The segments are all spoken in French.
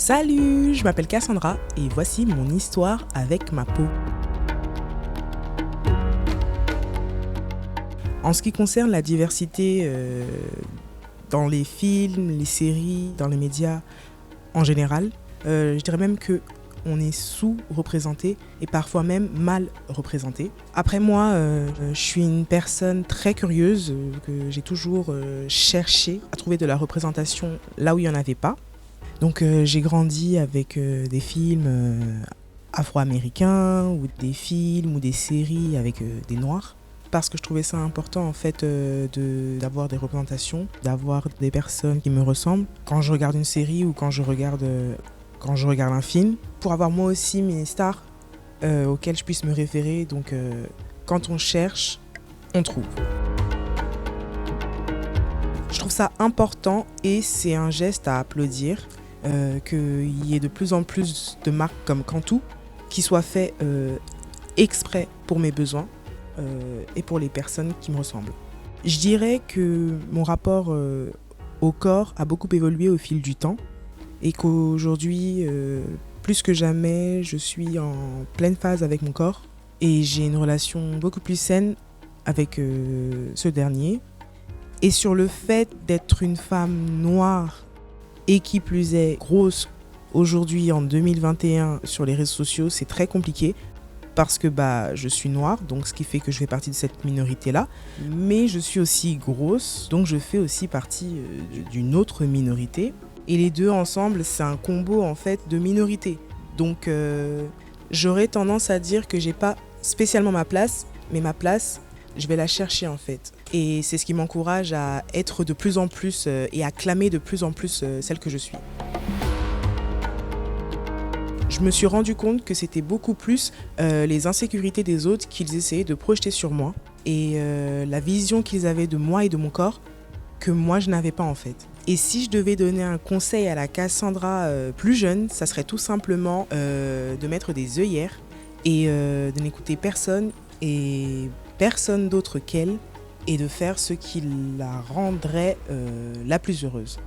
Salut, je m'appelle Cassandra et voici mon histoire avec ma peau. En ce qui concerne la diversité dans les films, les séries, dans les médias en général, je dirais même qu'on est sous-représenté et parfois même mal représenté. Après moi, je suis une personne très curieuse, que j'ai toujours cherché à trouver de la représentation là où il n'y en avait pas. Donc j'ai grandi avec des films afro-américains ou des films ou des séries avec des noirs. Parce que je trouvais ça important en fait d'avoir des représentations, d'avoir des personnes qui me ressemblent. Quand je regarde une série ou quand je regarde un film, pour avoir moi aussi mes stars auxquelles je puisse me référer. Donc quand on cherche, on trouve. Je trouve ça important et c'est un geste à applaudir qu'il y ait de plus en plus de marques comme Cantu qui soient faites exprès pour mes besoins et pour les personnes qui me ressemblent. Je dirais que mon rapport au corps a beaucoup évolué au fil du temps et qu'aujourd'hui, plus que jamais, je suis en pleine phase avec mon corps et j'ai une relation beaucoup plus saine avec ce dernier. Et sur le fait d'être une femme noire et qui plus est grosse aujourd'hui en 2021 sur les réseaux sociaux, c'est très compliqué parce que je suis noire, donc ce qui fait que je fais partie de cette minorité-là. Mais je suis aussi grosse, donc je fais aussi partie d'une autre minorité. Et les deux ensemble, c'est un combo en fait de minorités. Donc j'aurais tendance à dire que j'ai pas spécialement ma place, mais ma place, je vais la chercher en fait. Et c'est ce qui m'encourage à être de plus en plus et à clamer de plus en plus celle que je suis. Je me suis rendu compte que c'était beaucoup plus les insécurités des autres qu'ils essayaient de projeter sur moi et la vision qu'ils avaient de moi et de mon corps que moi je n'avais pas en fait. Et si je devais donner un conseil à la Cassandra plus jeune, ça serait tout simplement de mettre des œillères et de n'écouter personne et personne d'autre qu'elle et de faire ce qui la rendrait la plus heureuse.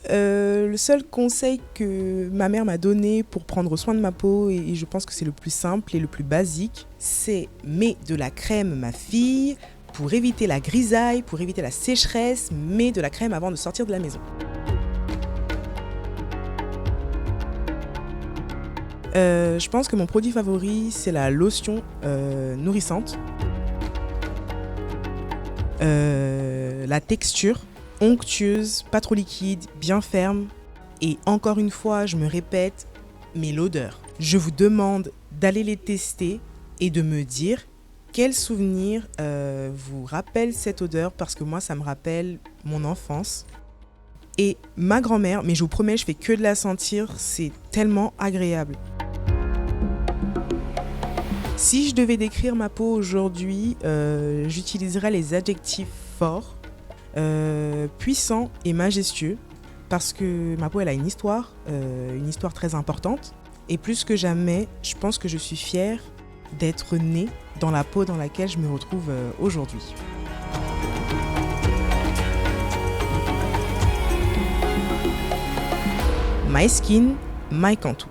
Le seul conseil que ma mère m'a donné pour prendre soin de ma peau, et je pense que c'est le plus simple et le plus basique, c'est « mets de la crème ma fille, pour éviter la grisaille, pour éviter la sécheresse, mets de la crème avant de sortir de la maison ». Je pense que mon produit favori, c'est la lotion nourrissante. La texture, onctueuse, pas trop liquide, bien ferme. Et encore une fois, je me répète, mais l'odeur. Je vous demande d'aller les tester et de me dire quel souvenir vous rappelle cette odeur, parce que moi, ça me rappelle mon enfance. Et ma grand-mère, mais je vous promets, je fais que de la sentir, c'est tellement agréable. Si je devais décrire ma peau aujourd'hui, j'utiliserais les adjectifs forts, puissants et majestueux, parce que ma peau elle a une histoire très importante. Et plus que jamais, je pense que je suis fière d'être née dans la peau dans laquelle je me retrouve aujourd'hui. My skin, my Cantu.